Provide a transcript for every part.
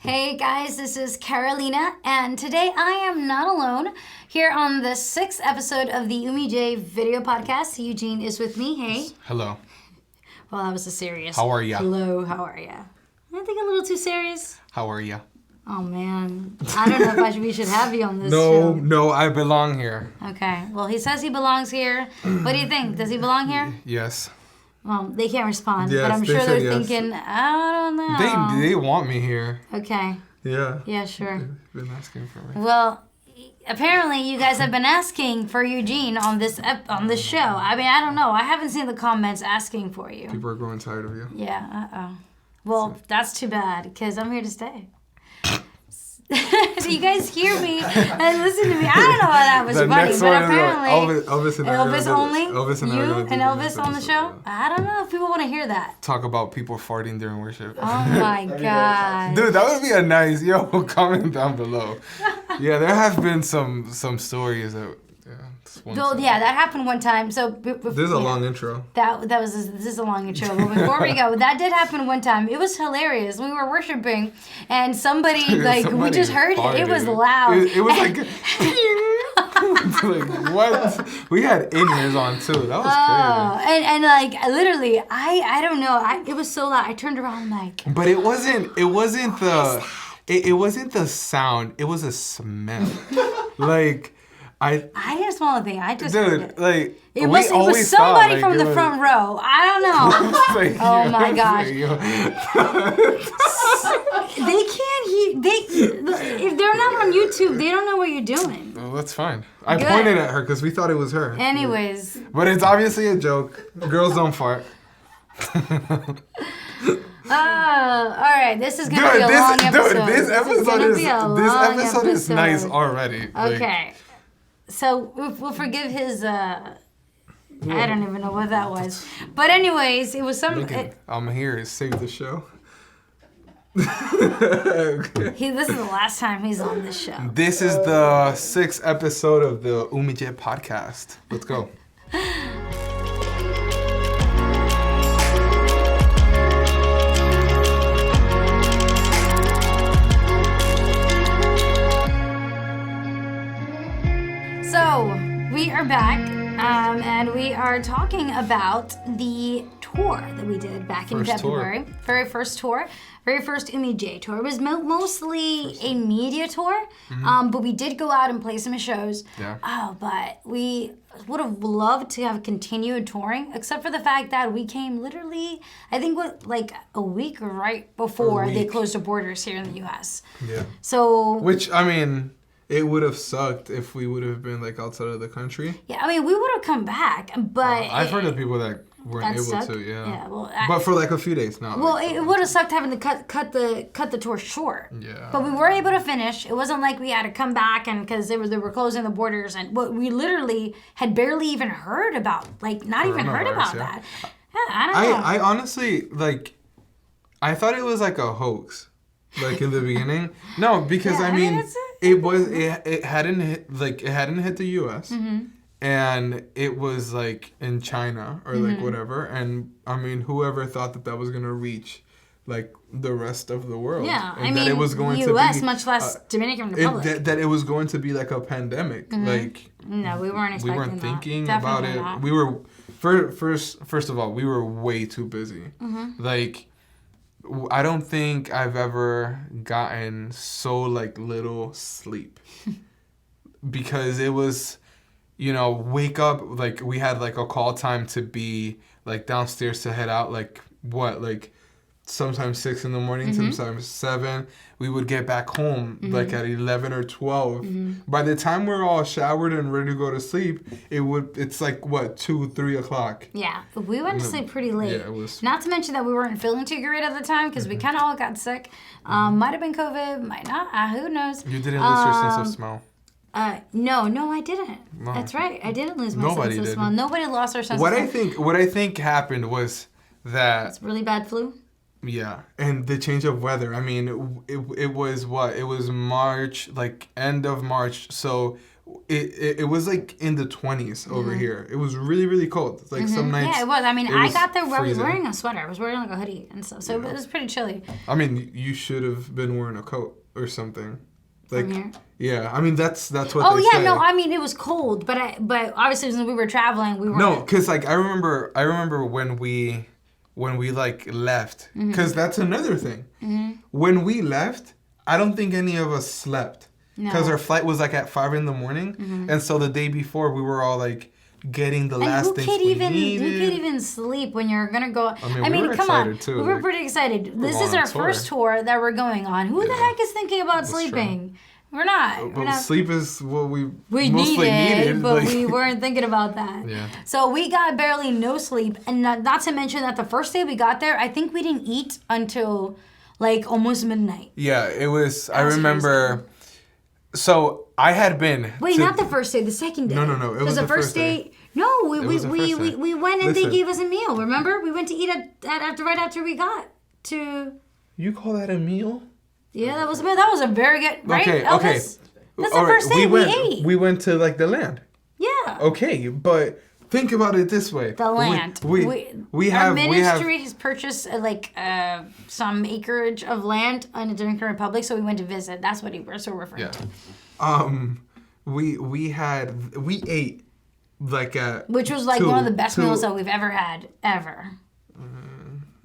Hey guys, this is Carolina, and today I am not alone. Here on the 6th episode of the Humille video podcast, Eugene is with me. Hey. Hello. Well, that was a serious. How are ya? Hello, how are ya? I think a little too serious. How are ya? Oh man, I don't know if we should have you on this show. No, I belong here. Okay, well he says he belongs here. What do you think? Does he belong here? Yes. Well, they can't respond, Yes, but I'm they sure they're said yes. thinking, I don't know. They want me here. Okay. Yeah. Yeah, sure. They've been asking for me. Well, apparently you guys have been asking for Eugene on this show. I mean, I don't know. I haven't seen the comments asking for you. People are growing tired of you. Yeah, Well, that's too bad, because I'm here to stay. So you guys hear me and listen to me. I don't know why that was funny, but apparently Elvis only. Elvis and you and Elvis on the show. I don't know if people want to hear that. Talk about people farting during worship. Oh my god, dude, that would be a nice comment down below. Yeah, there have been some stories that. Yeah, that happened one time. So there's a long intro. This is a long intro. But before we go, that did happen one time. It was hilarious. We were worshiping, and somebody we just heard it. It was loud. It was like, like what? We had in-ears on too. That was crazy. And like literally, I don't know. It was so loud. I turned around like. But it wasn't the sound. It was a smell. Like. I didn't smell a thing. I just like it was somebody from the front row. I don't know. Oh my gosh. They can't hear. If they're not on YouTube, they don't know what you're doing. Well, that's fine. I pointed at her because we thought it was her. Anyways. But it's obviously a joke. Girls don't fart. All right. This is gonna be a long episode. This episode is nice already. Okay. So we'll forgive his. I don't even know what that was, but anyways, it was some. I'm here to save the show. This is the last time he's on this show. This is the 6th episode of the Humille podcast. Let's go. So, we are back, and we are talking about the tour that we did back in February. Very first tour. Very first Humille tour. It was mostly a media tour, but we did go out and play some shows. Yeah. But we would have loved to have continued touring, except for the fact that we came literally, I think, like a week right before they closed the borders here in the U.S. Yeah. So. Which, I mean. It would have sucked if we would have been like outside of the country. Yeah, I mean, we would have come back, but I've heard of people that weren't able to. Yeah. Yeah. Well, but for like a few days, not. Well, it would have sucked having to cut the tour short. Yeah. But we were able to finish. It wasn't like we had to come back and because they were closing the borders and we literally had barely even heard about that. Yeah, I don't know. I honestly I thought it was like a hoax. Like in the beginning, no, because I mean, it hadn't hit the U.S. And it was like in China or like whatever, and I mean, whoever thought that was gonna reach like the rest of the world? Yeah, and I mean, that it was going U.S. to be, much less Dominican Republic. That it was going to be like a pandemic. Like no, we weren't expecting that. We weren't thinking Definitely about it. Not. We were first of all, we were way too busy. Like. I don't think I've ever gotten so like little sleep because it was, wake up, like we had like a call time to be like downstairs to head out like sometimes 6 a.m, sometimes 7. We would get back home like at 11 or 12. By the time we're all showered and ready to go to sleep, it's like 2, 3 o'clock. Yeah, we went to sleep pretty late. Yeah, it was. Not to mention that we weren't feeling too great at the time because we kind of all got sick. Might have been COVID, might not. Who knows? You didn't lose your sense of smell. No, I didn't. No. That's right. I didn't lose my sense of smell. Nobody lost their sense of smell. What I think happened was that it's really bad flu. Yeah, and the change of weather. I mean, it was what? It was March, like end of March. So it was like in the 20s over here. It was really, really cold. Like some nights. Yeah, it was. I mean, I got there. I was freezing. wearing a sweater. I was wearing like a hoodie and stuff. So it was pretty chilly. I mean, you should have been wearing a coat or something. Like, From here? yeah. I mean, that's what Oh they yeah, say. no. I mean, it was cold, but obviously since we were traveling, we were. No, because like I remember when we like left. Because that's another thing. When we left, I don't think any of us slept. Because our flight was like at 5 a.m, and so the day before we were all like getting the last things we needed. Who could even sleep when you're gonna go? I mean, we were come on, excited too. we were pretty excited. This is our first tour that we're going on. Who the heck is thinking about sleeping? True. We're not. Sleep is what we mostly needed, but like, we weren't thinking about that. Yeah. So we got barely no sleep, and not to mention that the first day we got there, I think we didn't eat until like almost midnight. Yeah, it was. I remember. Crazy. So I had been. Wait, not the first day. The second day. No. It was the first day. No, we went and they gave us a meal. Remember, we went to eat right after we got to. You call that a meal? Yeah, that was a very good, right? Okay, Elvis? okay. That's the first day we ate. We went to like the land. Yeah. Okay, but think about it this way. The land. Our ministry has purchased some acreage of land in the Dominican Republic, so we went to visit. That's what we're referring to. We ate like which was like one of the best meals that we've ever had ever.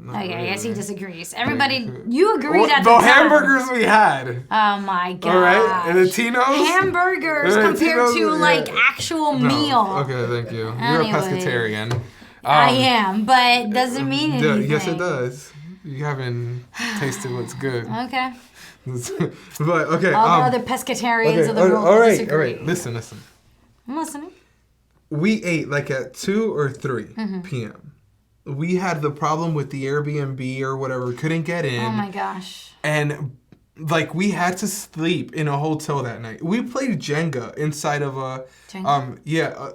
Okay, I guess he disagrees. Everybody, you agreed at the time. The hamburgers we had. Oh my god! All right, and the Tino's. Hamburgers compared to like actual meal. Okay, thank you. You're a pescatarian. I am, but it doesn't mean anything. Yes, it does. You haven't tasted what's good. Okay. But okay. All the other pescatarians of the world disagree. All right. Listen. I'm listening. We ate like at 2 or 3 p.m. We had the problem with the Airbnb or whatever. Couldn't get in. Oh my gosh. And like we had to sleep in a hotel that night. We played Jenga inside of a Jenga?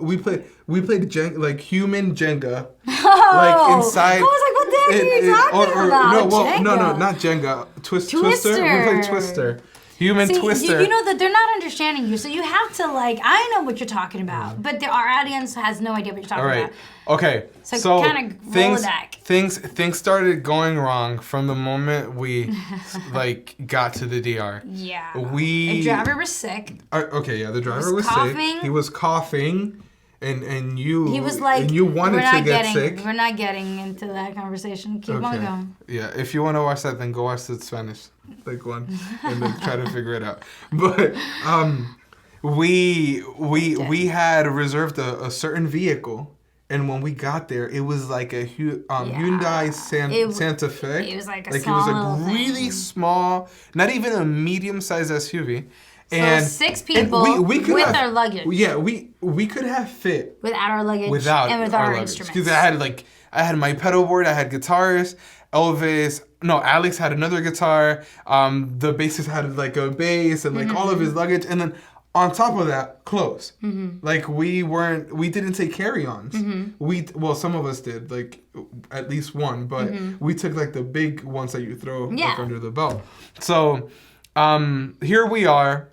We played Jenga, like human Jenga. Oh, like inside. I was like, what the heck are you talking about? No, not Jenga. Twister. We played Twister. Human Twister. You know that they're not understanding you, so you have to I know what you're talking about, but our audience has no idea what you're talking about. Okay. So kind of roll it back. Things started going wrong from the moment we got to the DR. Yeah. The driver was sick. The driver was sick. He was coughing. And you he was like, and you wanted to get sick. We're not getting into that conversation. Keep on going. Yeah, if you want to watch that, then go watch the Spanish one and then try to figure it out. But we had reserved a certain vehicle, and when we got there, it was like a Hyundai Santa Fe. It was like it was a really small, not even a medium-sized SUV. So and 6 people we could with have, our luggage. Yeah, we could have fit without our luggage and with our instruments. Because I had my pedal board, I had guitars. Alex had another guitar. The bassist had like a bass and all of his luggage, and then on top of that, clothes. Like we didn't take carry-ons. Some of us did, like at least one, but we took like the big ones that you throw under the belt. So here we are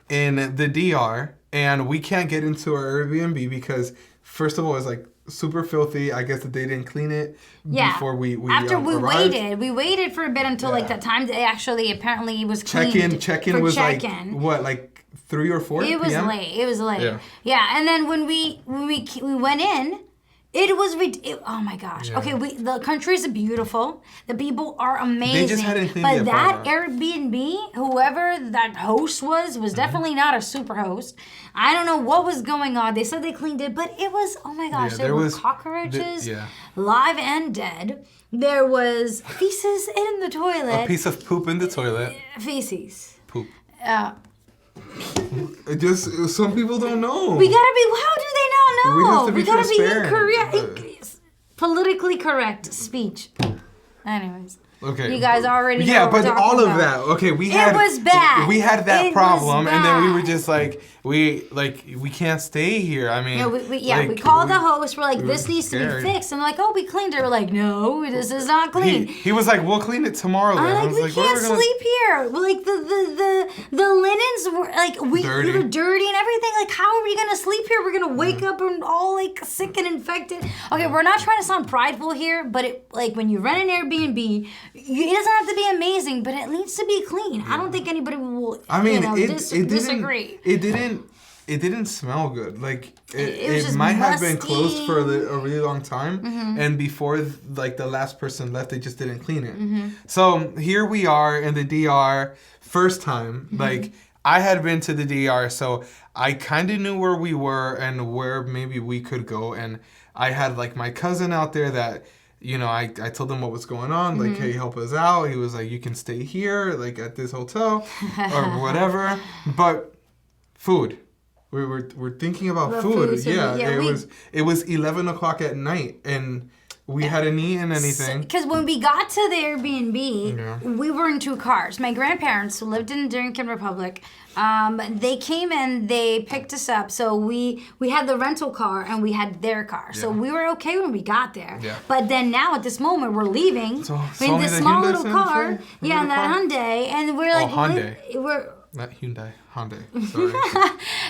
in the DR, and we can't get into our Airbnb because first of all, it's like super filthy. I guess that they didn't clean it before we after we arrived. We waited for a bit until like that time they actually apparently was cleaned. Check-in was like 3 or 4 It was PM? late. It was late. Yeah, and then when we went in, it was oh my gosh. Yeah. Okay, the country's beautiful. The people are amazing. They just hadn't cleaned but the that apartment. Airbnb, whoever that host was definitely not a super host. I don't know what was going on. They said they cleaned it, but it was oh my gosh. There were cockroaches, live and dead. There was feces in the toilet. A piece of poop in the toilet. Feces. Poop. Just some people don't know. We gotta be. How do they not know? We have to be gotta transparent. be politically correct speech. Anyways. Okay. You guys already know Yeah, what we're but talking all of about. that. Okay, It was bad. We had that It problem, was and then we were bad. just like, we can't stay here. I mean, we called the host. We're like, this needs to scared. be fixed. And they're like, oh, we cleaned it. We're like, no, this is not clean. He was like, we'll clean it tomorrow. Then. I'm I like, was we like, can't sleep here. We're like, the linens were like, we were dirty and everything. Like, how are we gonna sleep here? We're gonna wake up and all like sick and infected. Okay, we're not trying to sound prideful here, but it, like when you rent an Airbnb, it doesn't have to be amazing, but it needs to be clean. I don't think anybody will. I mean, disagree. It didn't smell good. Like It might musty. have been closed for a really long time, and before like the last person left, they just didn't clean it. So here we are in the DR, first time. Like I had been to the DR, so I kind of knew where we were and where maybe we could go. And I had like my cousin out there that. You know, I told him what was going on, like, hey, help us out. He was like, you can stay here, like, at this hotel, or whatever. But food. We're thinking about food. Yeah, it was 11 o'clock at night, and we hadn't eaten anything. Because when we got to the Airbnb, we were in 2 cars. My grandparents, who lived in the Dominican Republic, they came and they picked us up. So we had the rental car and we had their car. So we were okay when we got there. Yeah. But then now at this moment, we're leaving in this small little car. Yeah, in that Hyundai. And we're like... Hyundai. Not Hyundai. Hyundai. Sorry.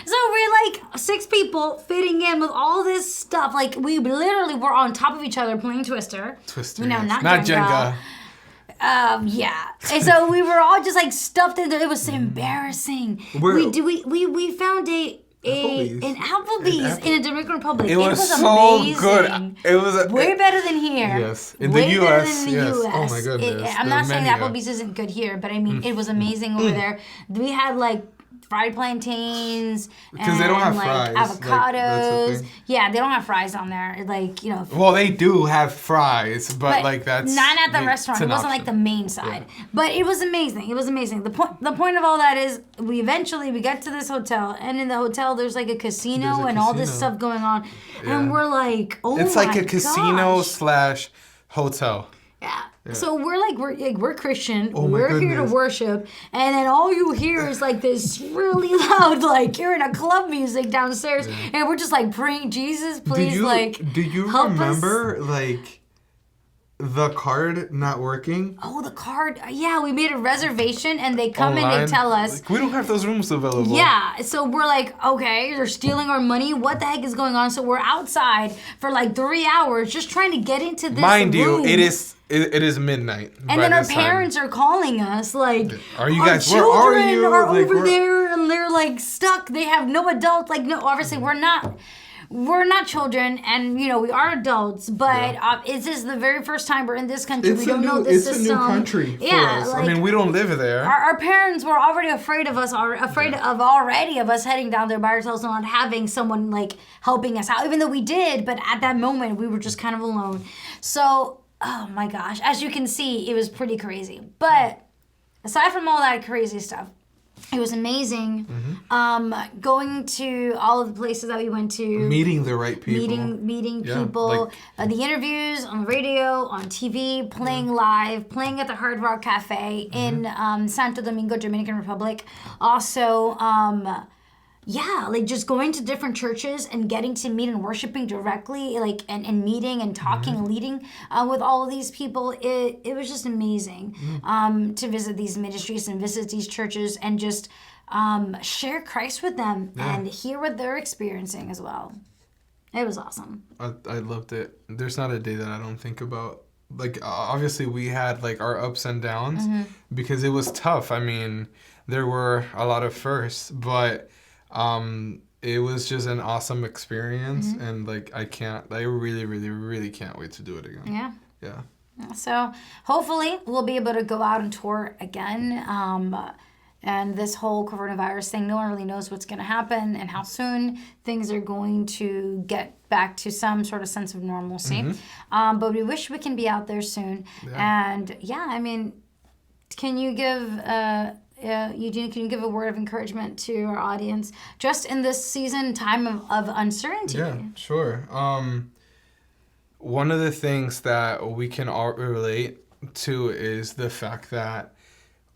So we're like 6 people fitting in with all this stuff. Like we literally were on top of each other playing Twister. Twister. No, yes. not Jenga. Yeah. And so we were all just like stuffed in there. It was embarrassing. We found an Applebee's in the Dominican Republic. It was so amazing. good. It was way better than here. Yes, in the U.S. Yes. Oh my goodness. I'm not saying that Applebee's isn't good here, but I mean it was amazing over there. We had like fried plantains because they don't have like fries. Avocados. Like, yeah, they don't have fries on there. Like, you know. Well, they do have fries, but like that's not at the restaurant. It wasn't like the main side. Yeah. But it was amazing. It was amazing. The point of all that is we get to this hotel, and in the hotel there's like a casino and all this stuff going on. Yeah. And we're like, oh my gosh. It's like a casino / hotel. Yeah. So we're Christian. We're here to worship, and then all you hear is like this really loud, like you're in a club music downstairs, and we're just like praying, Jesus, please, do you remember like the card not working? Oh, the card. Yeah, we made a reservation, and they come online, and they tell us. Like, we don't have those rooms available. Yeah, so we're like, okay, they're stealing our money. What the heck is going on? So we're outside for like 3 hours just trying to get into this Mind room. you, it is midnight. And then our parents are calling us like, are you guys? Where are you? Are like, over there, and they're like stuck. They have no adults. Like, no, obviously we're not children, and you know we are adults. But this is the very first time we're in this country. We don't know this system. It's a new country for us. Like, I mean, we don't live there. Our parents were already afraid of us. Of us heading down there by ourselves and not having someone like helping us out. Even though we did, but at that moment we were just kind of alone. So. Oh my gosh. As you can see, it was pretty crazy. But aside from all that crazy stuff, it was amazing. Going to all of the places that we went to. Meeting the right people. Meeting people. Like, the interviews on the radio, on TV, playing live, playing at the Hard Rock Cafe in Santo Domingo, Dominican Republic. Also, like just going to different churches and getting to meet and worshiping directly, like and meeting and talking and leading with all of these people. It was just amazing to visit these ministries and visit these churches and just share Christ with them and hear what they're experiencing as well. It was awesome. I loved it. There's not a day that I don't think about. Like obviously we had like our ups and downs because it was tough. I mean, there were a lot of firsts, but it was just an awesome experience, and like I really, really, really can't wait to do it again. Yeah. So hopefully we'll be able to go out and tour again. And this whole coronavirus thing, no one really knows what's going to happen and how soon things are going to get back to some sort of sense of normalcy. But we wish we can be out there soon. Yeah. And I mean, can you give Eugenio, can you give a word of encouragement to our audience just in this season, time of uncertainty? Yeah, sure. One of the things that we can all relate too is the fact that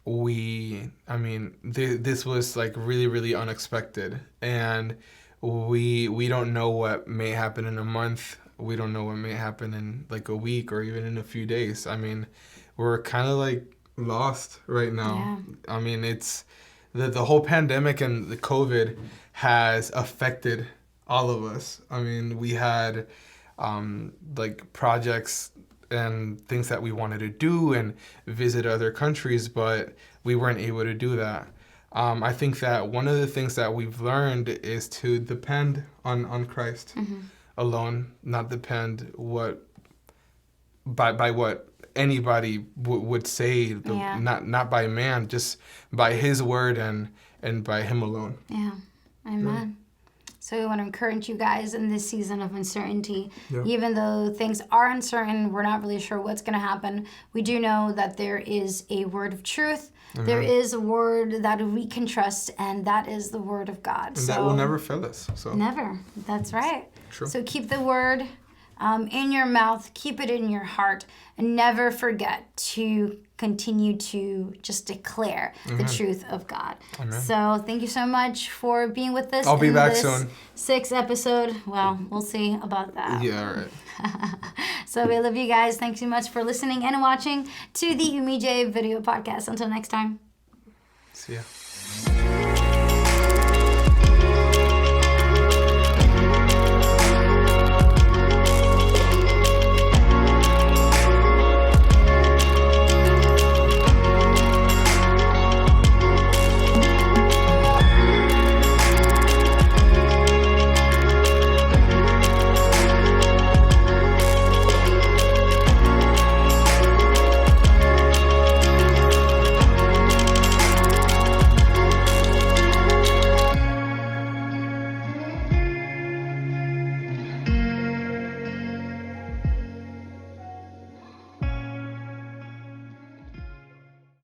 this was like really, really unexpected, and we don't know what may happen in a month. We don't know what may happen in like a week or even in a few days. I mean, we're kind of like lost right now. Yeah. I mean, it's the whole pandemic and the COVID has affected all of us. I mean, we had like projects and things that we wanted to do and visit other countries, but we weren't able to do that. I think that one of the things that we've learned is to depend on Christ alone, not depend by what anybody would say, not by man, just by His word and by Him alone. Yeah, amen. So we want to encourage you guys in this season of uncertainty. Yeah. Even though things are uncertain, we're not really sure what's going to happen. We do know that there is a word of truth. Amen. There is a word that we can trust, and that is the word of God. And that will never fail us. So. Never. That's right. True. So keep the word in your mouth, keep it in your heart, and never forget to continue to just declare the truth of God. Amen. So thank you so much for being with us. I'll be back soon. 6th episode. Well, we'll see about that. Yeah, all right. So we love you guys. Thanks so much for listening and watching to the Humille video podcast. Until next time. See ya.